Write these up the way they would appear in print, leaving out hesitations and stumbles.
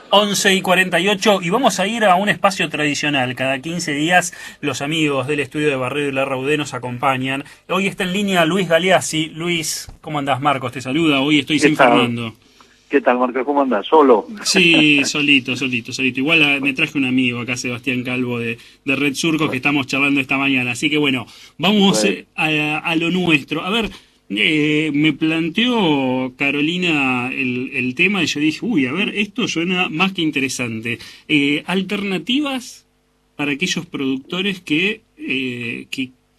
11:48 y vamos a ir a un espacio tradicional. Cada 15 días los amigos del estudio de Barredo y Larraudé nos acompañan. Hoy está en línea Luis Galeazzi. Luis, ¿cómo andás? Marcos te saluda. Hoy estoy ¿Qué sin tal? Fernando. ¿Qué tal, Marco? ¿Cómo andás? ¿Solo? Sí, solito. Igual me traje un amigo acá, Sebastián Calvo de Red Surco, que estamos charlando esta mañana. Así que bueno, vamos Bueno, a lo nuestro. A ver, me planteó Carolina el tema y yo dije, uy, a ver, esto suena más que interesante. Alternativas para aquellos productores que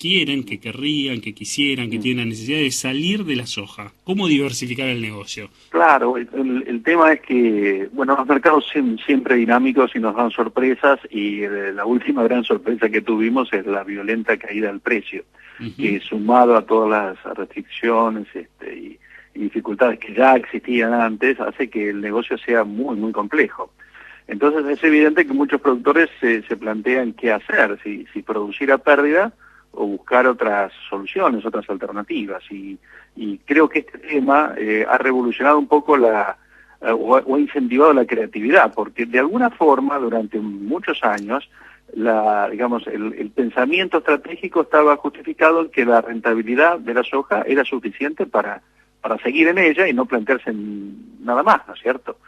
quieren, que querrían, que quisieran, que tienen la necesidad de salir de la soja. ¿Cómo diversificar el negocio? claro, el tema es que, bueno, los mercados siempre dinámicos y nos dan sorpresas y la última gran sorpresa que tuvimos es la violenta caída del precio, Ujú. que sumado a todas las restricciones y dificultades que ya existían antes, hace que el negocio sea muy complejo. Entonces es evidente que muchos productores se plantean qué hacer, si producir a pérdida o buscar otras soluciones, otras alternativas. Y creo que este tema ha revolucionado un poco o ha incentivado la creatividad, porque de alguna forma durante muchos años digamos, el pensamiento estratégico estaba justificado en que la rentabilidad de la soja era suficiente para seguir en ella y no plantearse nada más, ¿no es cierto?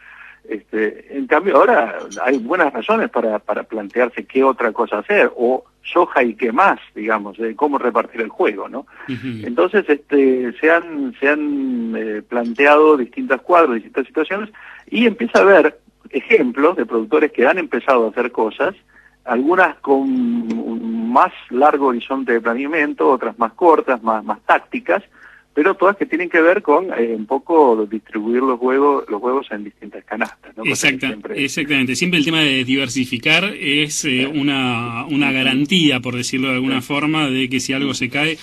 En cambio ahora hay buenas razones para plantearse qué otra cosa hacer, o soja y qué más, digamos, de cómo repartir el juego, ¿no? Ujú. Entonces se han planteado distintos cuadros, distintas situaciones, y empieza a haber ejemplos de productores que han empezado a hacer cosas, algunas con un más largo horizonte de planeamiento, otras más cortas, más tácticas, pero todas que tienen que ver con un poco distribuir los huevos en distintas canastas, ¿no? Cosa que siempre... Exactamente. Siempre el tema de diversificar es una garantía, por decirlo de alguna forma, de que si algo se cae,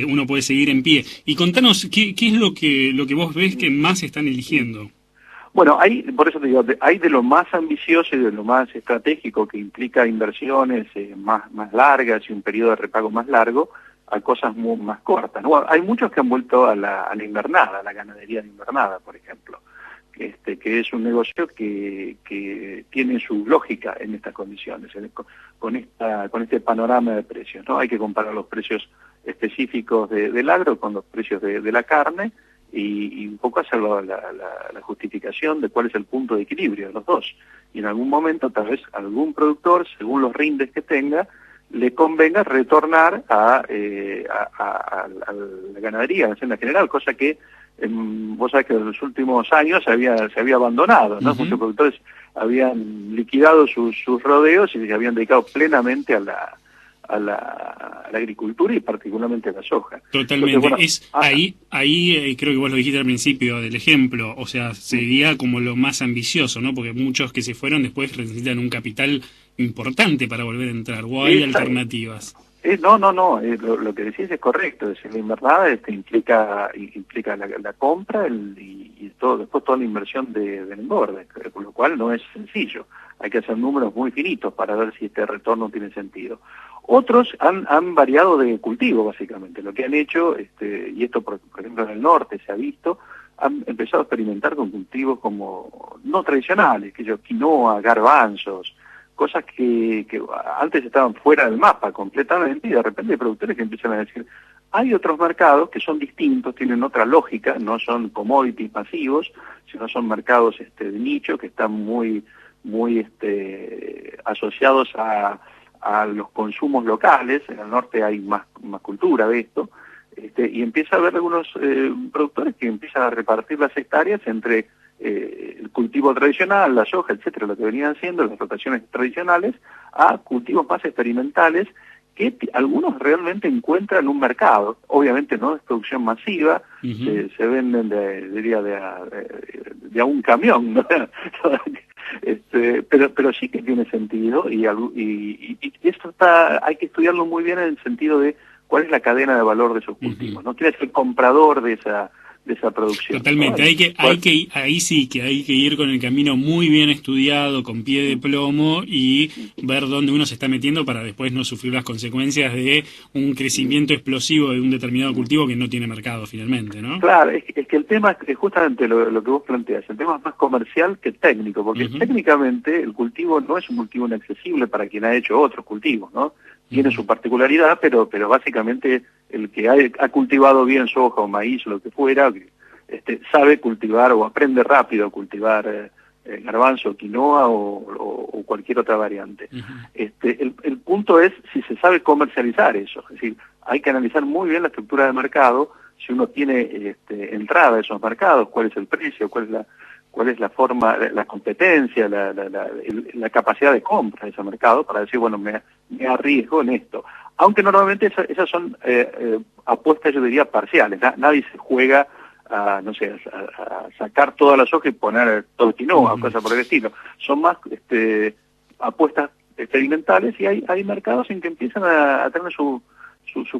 uno puede seguir en pie. Y contanos, ¿qué es lo que vos ves que más están eligiendo? Bueno, por eso te digo, hay de lo más ambicioso y de lo más estratégico que implica inversiones más largas y un periodo de repago más largo, a cosas más cortas, ¿no? Hay muchos que han vuelto a la invernada, a la ganadería de invernada, por ejemplo, que es un negocio que tiene su lógica en estas condiciones, con este panorama de precios, ¿no? Hay que comparar los precios específicos del agro con los precios de la carne, y un poco hacer la justificación de cuál es el punto de equilibrio de los dos. Y en algún momento, tal vez algún productor, según los rindes que tenga, le convenga retornar a la ganadería, a la hacienda general, cosa que vos sabés que en los últimos años se había abandonado, ¿no? Muchos Ujú. productores habían liquidado sus rodeos y se habían dedicado plenamente a la agricultura y particularmente a la soja. Entonces, Totalmente. bueno, Es ahí creo que vos lo dijiste al principio del ejemplo, o sea, sería como lo más ambicioso, ¿no? Porque muchos que se fueron después necesitan un capital importante para volver a entrar, o hay esa, alternativas. no, lo que decís es correcto, es decir, la invernada implica la compra y todo, después toda la inversión del engorde, con lo cual no es sencillo, hay que hacer números muy finitos para ver si este retorno tiene sentido. Otros han variado de cultivo, básicamente, lo que han hecho, y esto por ejemplo en el norte se ha visto, han empezado a experimentar con cultivos como no tradicionales, que yo, quinoa, garbanzos, cosas que antes estaban fuera del mapa completamente, y de repente hay productores que empiezan a decir, hay otros mercados que son distintos, tienen otra lógica, no son commodities masivos, sino son mercados de nicho que están muy asociados a los consumos locales. En el norte hay más cultura de esto, y empieza a haber algunos productores que empiezan a repartir las hectáreas entre el cultivo tradicional, la soja, etcétera, lo que venían haciendo, las rotaciones tradicionales, a cultivos más experimentales que algunos realmente encuentran un mercado. Obviamente no es producción masiva, Ujú. se venden de a un camión, ¿no? Pero sí que tiene sentido, y esto hay que estudiarlo muy bien en el sentido de cuál es la cadena de valor de esos Ujú. cultivos, ¿no? ¿Quién es el comprador de esa producción. Totalmente, ¿No? ahí sí que hay que ir con el camino muy bien estudiado, con pie de plomo y ver dónde uno se está metiendo para después no sufrir las consecuencias de un crecimiento explosivo de un determinado cultivo que no tiene mercado finalmente, ¿no? Claro, es que el tema es justamente lo que vos planteas, el tema es más comercial que técnico, porque técnicamente el cultivo no es un cultivo inaccesible para quien ha hecho otros cultivos, ¿no? Tiene su particularidad, pero básicamente el que ha cultivado bien soja o maíz o lo que fuera, sabe cultivar o aprende rápido a cultivar garbanzo, quinoa o cualquier otra variante. El punto es si se sabe comercializar eso, es decir, hay que analizar muy bien la estructura de mercado, si uno tiene entrada a esos mercados, cuál es el precio, cuál es la forma, la competencia, la capacidad de compra de ese mercado para decir, bueno, me arriesgo en esto. Aunque normalmente esas son apuestas, yo diría, parciales. Nadie se juega a, no sé, a sacar toda la soja y poner todo quinoa o cosas por el estilo. Son más apuestas experimentales y hay mercados en que empiezan a tener su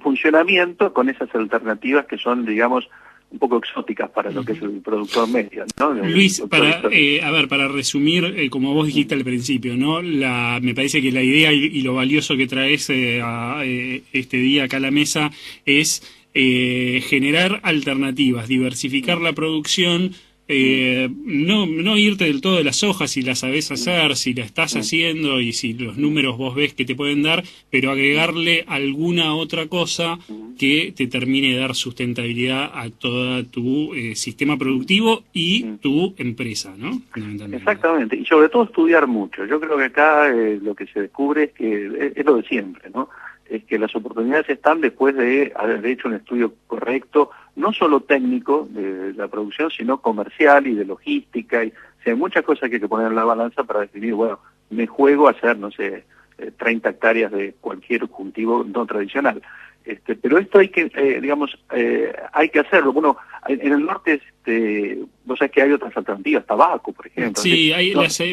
funcionamiento con esas alternativas que son, digamos, un poco exóticas para lo que es el productor medio, ¿no? Luis, para resumir, como vos dijiste al principio, ¿no? Me parece que la idea y lo valioso que traes este día acá a la mesa es generar alternativas, diversificar la producción, no irte del todo de las hojas si la sabés hacer, si la estás haciendo y si los números vos ves que te pueden dar, pero agregarle alguna otra cosa que te termine de dar sustentabilidad a todo tu sistema productivo y tu empresa, ¿no? Exactamente, y sobre todo estudiar mucho. Yo creo que acá lo que se descubre es que es lo de siempre, ¿no? Es que las oportunidades están después de haber hecho un estudio correcto, no solo técnico de la producción, sino comercial y de logística. Y, o sea, hay muchas cosas que hay que poner en la balanza para definir, bueno, me juego a hacer, no sé, 30 hectáreas de cualquier cultivo no tradicional. Pero esto hay que, hay que hacerlo. Bueno, en el norte, vos sabés que hay otras alternativas, tabaco, por ejemplo. Sí,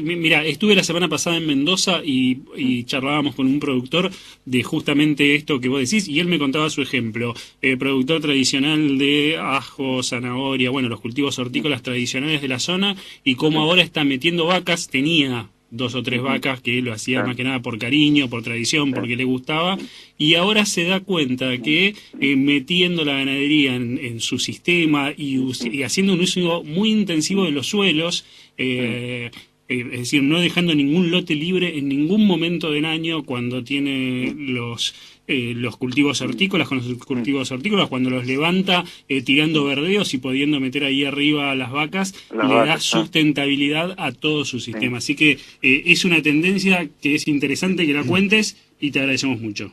mira, estuve la semana pasada en Mendoza y charlábamos con un productor de justamente esto que vos decís, y él me contaba su ejemplo. Productor tradicional de ajo, zanahoria, bueno, los cultivos hortícolas tradicionales de la zona, y cómo ahora está metiendo vacas, tenía 2 o 3 vacas que lo hacía más que nada por cariño, por tradición, porque le gustaba, y ahora se da cuenta que metiendo la ganadería en su sistema y haciendo un uso muy intensivo de los suelos, es decir, no dejando ningún lote libre en ningún momento del año cuando tiene los cultivos hortícolas, con los cultivos hortícolas, cuando los levanta tirando verdeos y pudiendo meter ahí arriba a las vacas, da sustentabilidad a todo su sistema. Así que es una tendencia que es interesante que la cuentes y te agradecemos mucho.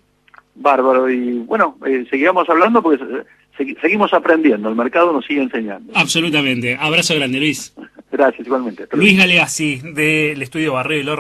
Bárbaro, y bueno, seguiremos hablando porque seguimos aprendiendo, el mercado nos sigue enseñando. Absolutamente. Abrazo grande, Luis. Gracias, igualmente. Luis Galeazzi, del estudio Barrero y Lorra.